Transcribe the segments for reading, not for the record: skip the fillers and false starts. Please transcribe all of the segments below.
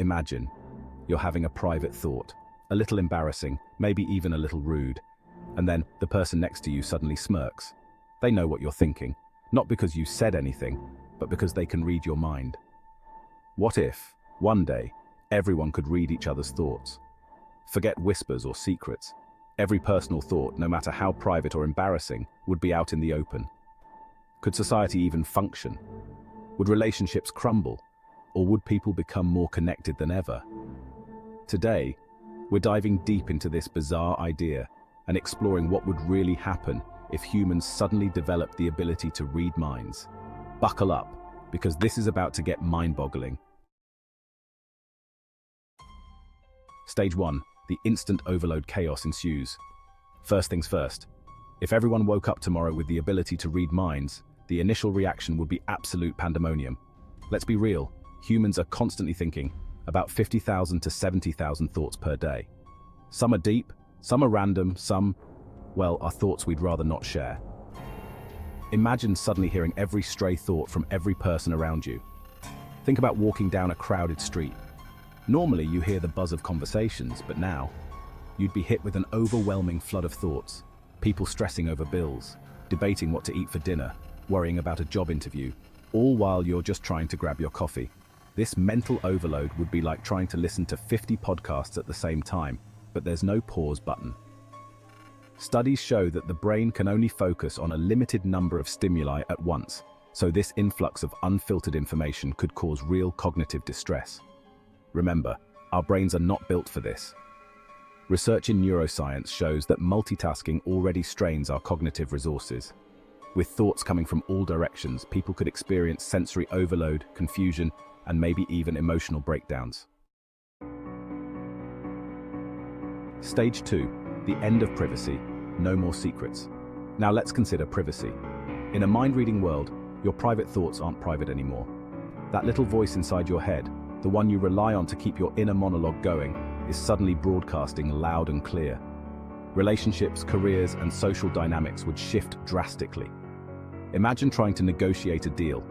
Imagine you're having a private thought, a little embarrassing, maybe even a little rude, and then the person next to you suddenly smirks. They know what you're thinking, not because you said anything, but because they can read your mind. What if, one day, everyone could read each other's thoughts? Forget whispers or secrets. Every personal thought, no matter how private or embarrassing, would be out in the open. Could society even function? Would relationships crumble? Or would people become more connected than ever? Today, we're diving deep into this bizarre idea and exploring what would really happen if humans suddenly developed the ability to read minds. Buckle up, because this is about to get mind-boggling. Stage 1. The instant overload chaos ensues. First things first. If everyone woke up tomorrow with the ability to read minds, the initial reaction would be absolute pandemonium. Let's be real, humans are constantly thinking about 50,000 to 70,000 thoughts per day. Some are deep, some are random, some, well, are thoughts we'd rather not share. Imagine suddenly hearing every stray thought from every person around you. Think about walking down a crowded street. Normally you hear the buzz of conversations, but now you'd be hit with an overwhelming flood of thoughts. People stressing over bills, debating what to eat for dinner, worrying about a job interview, all while you're just trying to grab your coffee. This mental overload would be like trying to listen to 50 podcasts at the same time, but there's no pause button. Studies show that the brain can only focus on a limited number of stimuli at once, so this influx of unfiltered information could cause real cognitive distress. Remember, our brains are not built for this. Research in neuroscience shows that multitasking already strains our cognitive resources. With thoughts coming from all directions, people could experience sensory overload, confusion, and maybe even emotional breakdowns. Stage 2. The end of privacy. No more secrets. Now let's consider privacy. In a mind-reading world, your private thoughts aren't private anymore. That little voice inside your head, the one you rely on to keep your inner monologue going, is suddenly broadcasting loud and clear. Relationships, careers, and social dynamics would shift drastically. Imagine trying to negotiate a deal,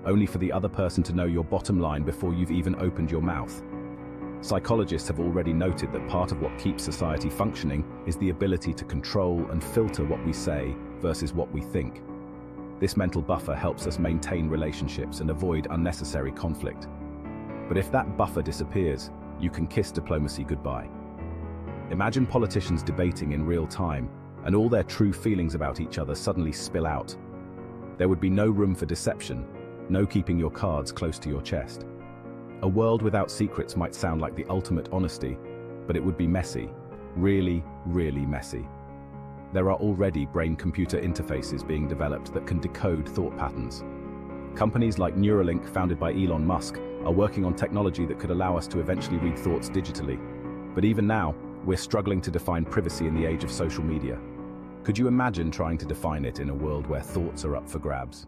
only for the other person to know your bottom line before you've even opened your mouth. Psychologists have already noted that part of what keeps society functioning is the ability to control and filter what we say versus what we think. This mental buffer helps us maintain relationships and avoid unnecessary conflict. But if that buffer disappears, you can kiss diplomacy goodbye. Imagine politicians debating in real time, and all their true feelings about each other suddenly spill out. There would be no room for deception, no keeping your cards close to your chest. A world without secrets might sound like the ultimate honesty, but it would be messy, really, really messy. There are already brain-computer interfaces being developed that can decode thought patterns. Companies like Neuralink, founded by Elon Musk, are working on technology that could allow us to eventually read thoughts digitally. But even now, we're struggling to define privacy in the age of social media. Could you imagine trying to define it in a world where thoughts are up for grabs?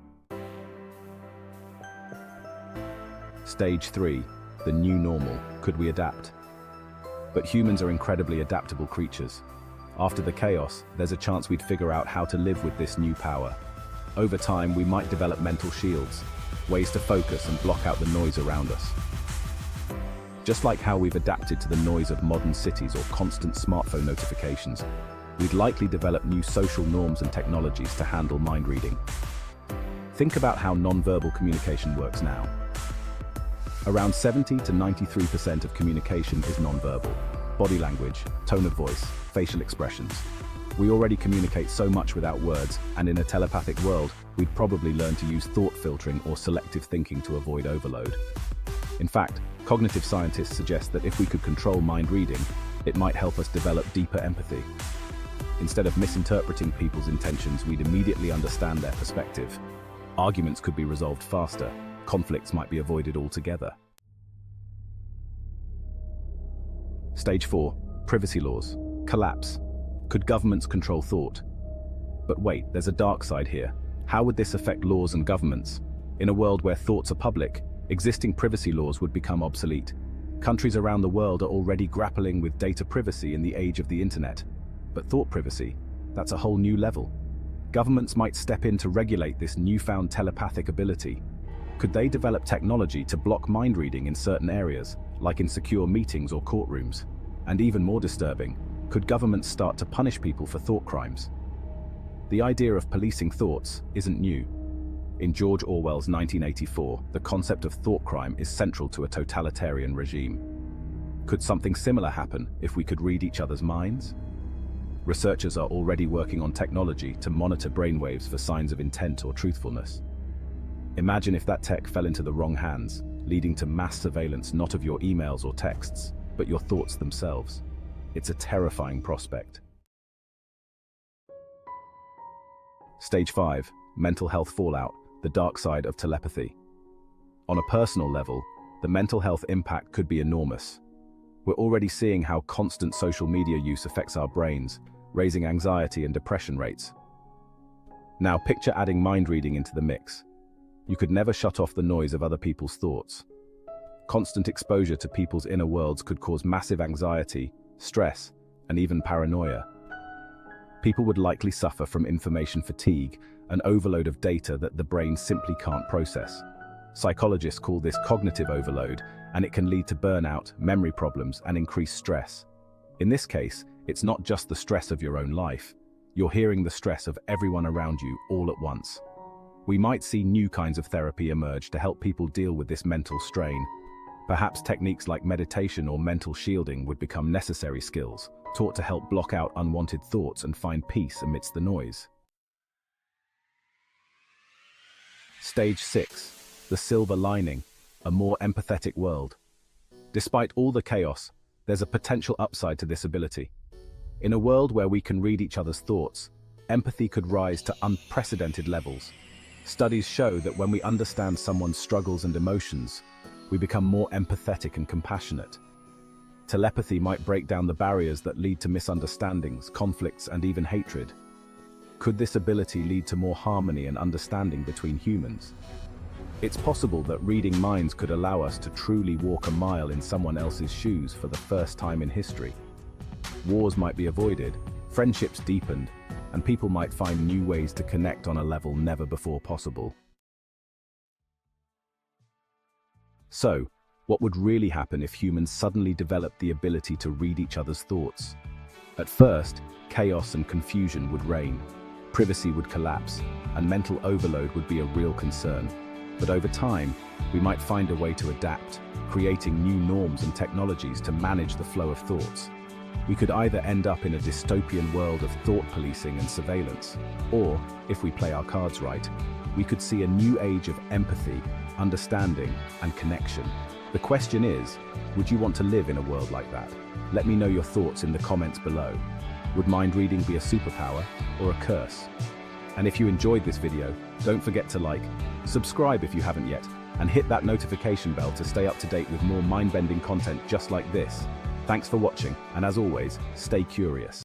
Stage 3. The new normal. Could we adapt? But humans are incredibly adaptable creatures. After the chaos, there's a chance we'd figure out how to live with this new power. Over time, we might develop mental shields, ways to focus and block out the noise around us. Just like how we've adapted to the noise of modern cities or constant smartphone notifications, we'd likely develop new social norms and technologies to handle mind reading. Think about how non-verbal communication works now. Around 70 to 93% of communication is non-verbal. Body language, tone of voice, facial expressions. We already communicate so much without words, and in a telepathic world, we'd probably learn to use thought filtering or selective thinking to avoid overload. In fact, cognitive scientists suggest that if we could control mind reading, it might help us develop deeper empathy. Instead of misinterpreting people's intentions, we'd immediately understand their perspective. Arguments could be resolved faster. Conflicts might be avoided altogether. Stage 4. Privacy laws. Collapse. Could governments control thought? But wait, there's a dark side here. How would this affect laws and governments? In a world where thoughts are public, existing privacy laws would become obsolete. Countries around the world are already grappling with data privacy in the age of the internet. But thought privacy, that's a whole new level. Governments might step in to regulate this newfound telepathic ability. Could they develop technology to block mind reading in certain areas, like in secure meetings or courtrooms? And even more disturbing, could governments start to punish people for thought crimes? The idea of policing thoughts isn't new. In George Orwell's 1984, the concept of thought crime is central to a totalitarian regime. Could something similar happen if we could read each other's minds? Researchers are already working on technology to monitor brainwaves for signs of intent or truthfulness. Imagine if that tech fell into the wrong hands, leading to mass surveillance not of your emails or texts, but your thoughts themselves. It's a terrifying prospect. Stage 5. Mental health fallout, the dark side of telepathy. On a personal level, the mental health impact could be enormous. We're already seeing how constant social media use affects our brains, raising anxiety and depression rates. Now picture adding mind reading into the mix. You could never shut off the noise of other people's thoughts. Constant exposure to people's inner worlds could cause massive anxiety, stress, and even paranoia. People would likely suffer from information fatigue, an overload of data that the brain simply can't process. Psychologists call this cognitive overload, and it can lead to burnout, memory problems, and increased stress. In this case, it's not just the stress of your own life. You're hearing the stress of everyone around you all at once. We might see new kinds of therapy emerge to help people deal with this mental strain. Perhaps techniques like meditation or mental shielding would become necessary skills, taught to help block out unwanted thoughts and find peace amidst the noise. Stage 6. The silver lining, a more empathetic world. Despite all the chaos, there's a potential upside to this ability. In a world where we can read each other's thoughts, empathy could rise to unprecedented levels. Studies show that when we understand someone's struggles and emotions, we become more empathetic and compassionate. Telepathy might break down the barriers that lead to misunderstandings, conflicts, and even hatred. Could this ability lead to more harmony and understanding between humans? It's possible that reading minds could allow us to truly walk a mile in someone else's shoes for the first time in history. Wars might be avoided, friendships deepened, and people might find new ways to connect on a level never before possible. So, what would really happen if humans suddenly developed the ability to read each other's thoughts? At first, chaos and confusion would reign, privacy would collapse, and mental overload would be a real concern. But over time, we might find a way to adapt, creating new norms and technologies to manage the flow of thoughts. We could either end up in a dystopian world of thought policing and surveillance, or, if we play our cards right, we could see a new age of empathy, understanding, and connection. The question is, would you want to live in a world like that? Let me know your thoughts in the comments below. Would mind reading be a superpower or a curse? And if you enjoyed this video, don't forget to like, subscribe if you haven't yet, and hit that notification bell to stay up to date with more mind-bending content just like this. Thanks for watching, and as always, stay curious.